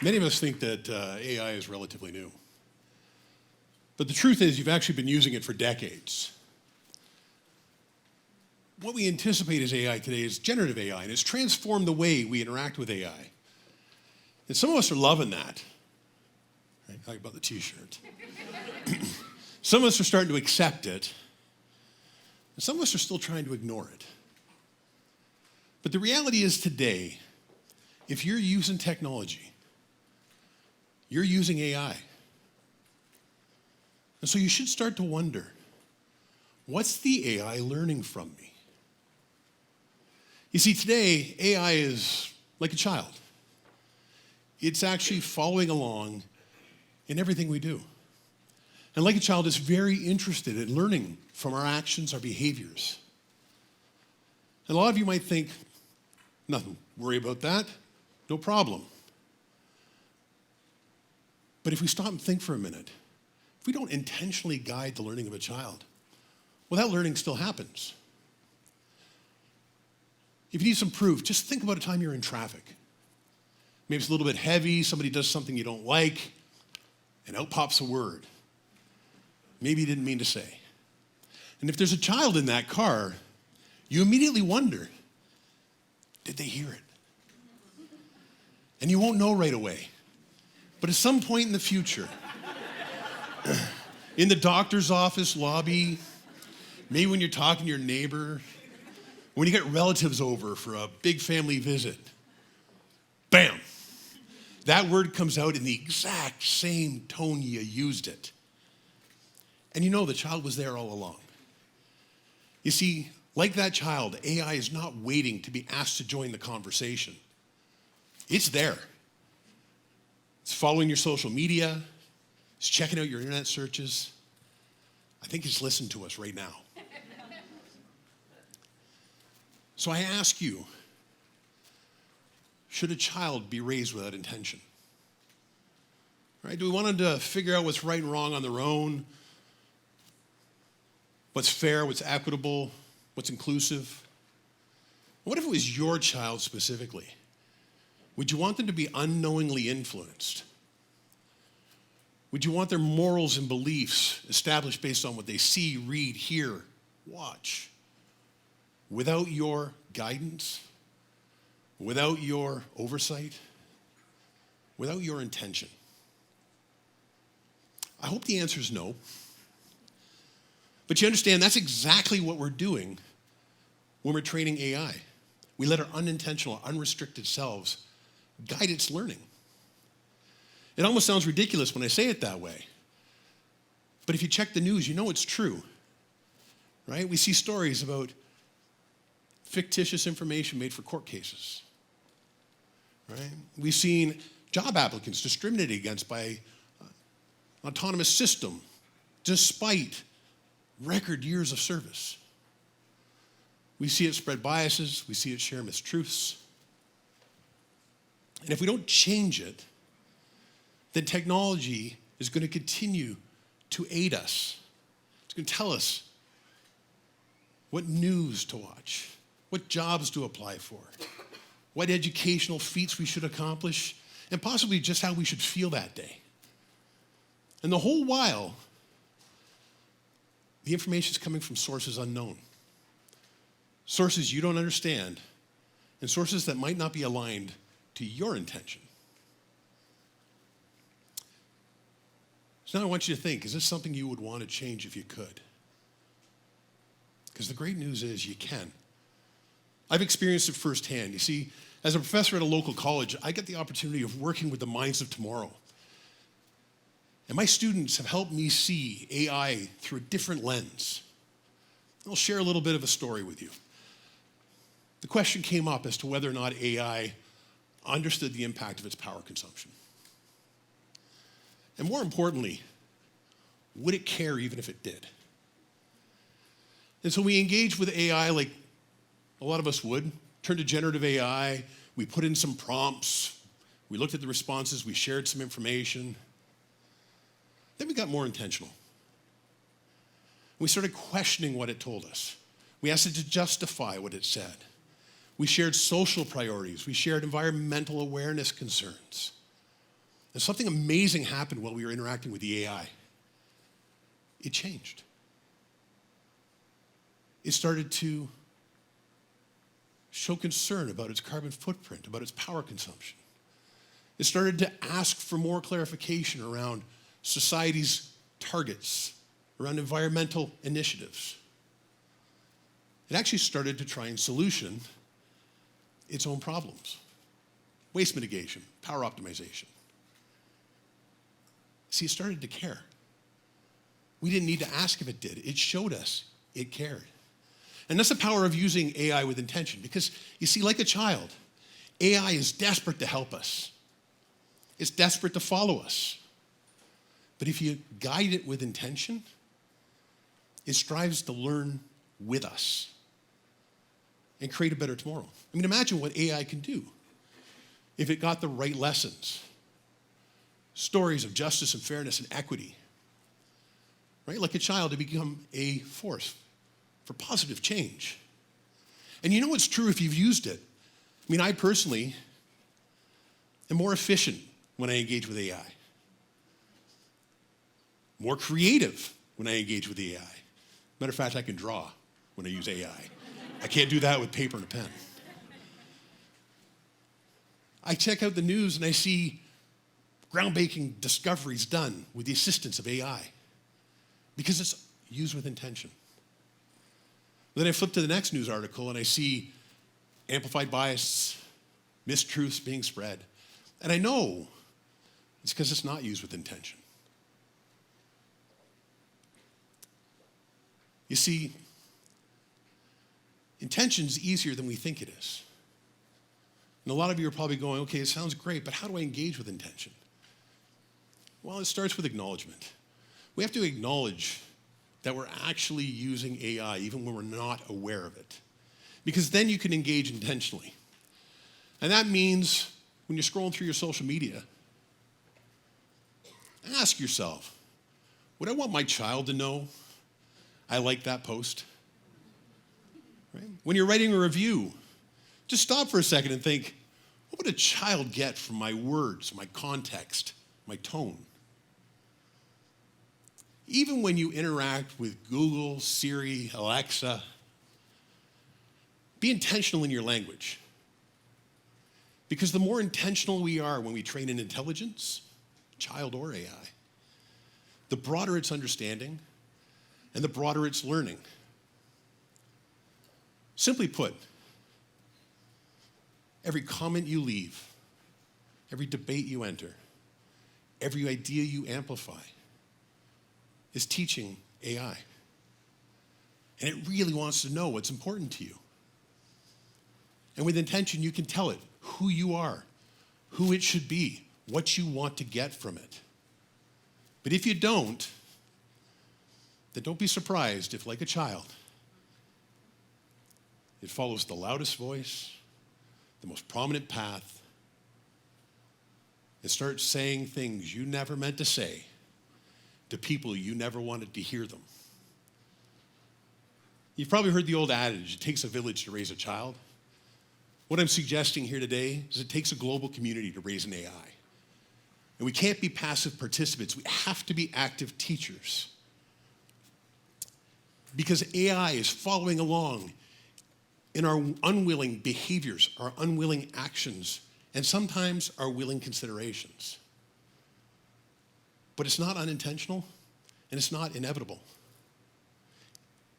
Many of us think that AI is relatively new. But the truth is you've actually been using it for decades. What we anticipate as AI today is generative AI, and it's transformed the way we interact with AI. And some of us are loving that. Right? Talk about the t-shirt. Some of us are starting to accept it, and some of us are still trying to ignore it. But the reality is today, if you're using technology, you're using AI. And so you should start to wonder, what's the AI learning from me? You see, today, AI is like a child. It's actually following along in everything we do. And like a child, it's very interested in learning from our actions, our behaviors. And a lot of you might think, nothing, worry about that, no problem. But if we stop and think for a minute, if we don't intentionally guide the learning of a child, well, that learning still happens. If you need some proof, just think about a time you're in traffic. Maybe it's a little bit heavy, somebody does something you don't like, and out pops a word. Maybe you didn't mean to say. And if there's a child in that car, you immediately wonder, did they hear it? And you won't know right away. But at some point in the future, in the doctor's office lobby, maybe when you're talking to your neighbor, when you get relatives over for a big family visit, bam, that word comes out in the exact same tone you used it. And you know the child was there all along. You see, like that child, AI is not waiting to be asked to join the conversation. It's there. It's following your social media. It's checking out your internet searches. I think it's listening to us right now. So I ask you, should a child be raised without intention? Right? Do we want them to figure out what's right and wrong on their own? What's fair, what's equitable, what's inclusive? What if it was your child specifically? Would you want them to be unknowingly influenced? Would you want their morals and beliefs established based on what they see, read, hear, watch, without your guidance, without your oversight, without your intention? I hope the answer is no. But you understand, that's exactly what we're doing when we're training AI. We let our unintentional, unrestricted selves guide its learning. It almost sounds ridiculous when I say it that way. But if you check the news, you know it's true, right? We see stories about fictitious information made for court cases, right? We've seen job applicants discriminated against by an autonomous system despite record years of service. We see it spread biases. We see it share mistruths. And if we don't change it, then technology is going to continue to aid us. It's going to tell us what news to watch, what jobs to apply for, what educational feats we should accomplish, and possibly just how we should feel that day. And the whole while, the information is coming from sources unknown, sources you don't understand, and sources that might not be aligned to your intention. So now I want you to think, is this something you would want to change if you could? Because the great news is you can. I've experienced it firsthand. You see, as a professor at a local college, I get the opportunity of working with the minds of tomorrow. And my students have helped me see AI through a different lens. I'll share a little bit of a story with you. The question came up as to whether or not AI understood the impact of its power consumption. And more importantly, would it care even if it did? And so we engaged with AI like a lot of us would, turned to generative AI, we put in some prompts, we looked at the responses, we shared some information. Then we got more intentional. We started questioning what it told us. We asked it to justify what it said. We shared social priorities. We shared environmental awareness concerns. And something amazing happened while we were interacting with the AI. It changed. It started to show concern about its carbon footprint, about its power consumption. It started to ask for more clarification around society's targets, around environmental initiatives. It actually started to try and solution its own problems. Waste mitigation, power optimization. See, it started to care. We didn't need to ask if it did. It showed us it cared. And that's the power of using AI with intention, because you see, like a child, AI is desperate to help us. It's desperate to follow us. But if you guide it with intention, it strives to learn with us and create a better tomorrow. I mean, imagine what AI can do if it got the right lessons, stories of justice and fairness and equity, right? Like a child, to become a force for positive change. And you know what's true if you've used it? I mean, I personally am more efficient when I engage with AI. More creative when I engage with AI. Matter of fact, I can draw when I use AI. I can't do that with paper and a pen. I check out the news and I see groundbreaking discoveries done with the assistance of AI because it's used with intention. Then I flip to the next news article and I see amplified bias, mistruths being spread. And I know it's because it's not used with intention. You see, intention's easier than we think it is. And a lot of you are probably going, okay, it sounds great, but how do I engage with intention? Well, it starts with acknowledgement. We have to acknowledge that we're actually using AI even when we're not aware of it. Because then you can engage intentionally. And that means when you're scrolling through your social media, ask yourself, would I want my child to know I like that post? Right? When you're writing a review, just stop for a second and think, what would a child get from my words, my context, my tone? Even when you interact with Google, Siri, Alexa, be intentional in your language. Because the more intentional we are when we train an intelligence, child or AI, the broader its understanding and the broader its learning. Simply put, every comment you leave, every debate you enter, every idea you amplify is teaching AI. And it really wants to know what's important to you. And with intention, you can tell it who you are, who it should be, what you want to get from it. But if you don't, then don't be surprised if, like a child, it follows the loudest voice, the most prominent path. It starts saying things you never meant to say to people you never wanted to hear them. You've probably heard the old adage, it takes a village to raise a child. What I'm suggesting here today is it takes a global community to raise an AI. And we can't be passive participants. We have to be active teachers. Because AI is following along in our unwilling behaviors, our unwilling actions, and sometimes our willing considerations. But it's not unintentional, and it's not inevitable.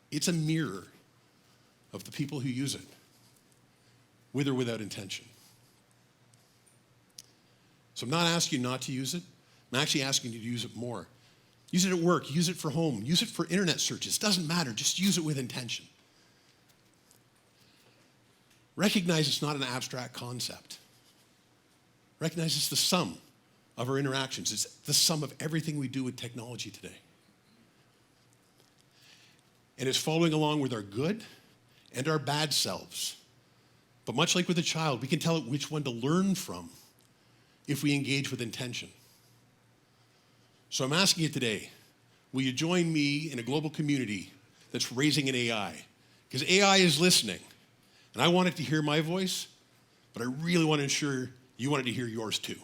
It's a mirror of the people who use it, with or without intention. So I'm not asking you not to use it. I'm actually asking you to use it more. Use it at work, use it for home, use it for internet searches. Doesn't matter, just use it with intention. Recognize it's not an abstract concept. Recognize it's the sum of our interactions. It's the sum of everything we do with technology today. And it's following along with our good and our bad selves. But much like with a child, we can tell it which one to learn from if we engage with intention. So I'm asking you today, will you join me in a global community that's raising an AI? Because AI is listening, and I want it to hear my voice, but I really want to ensure you want it to hear yours too.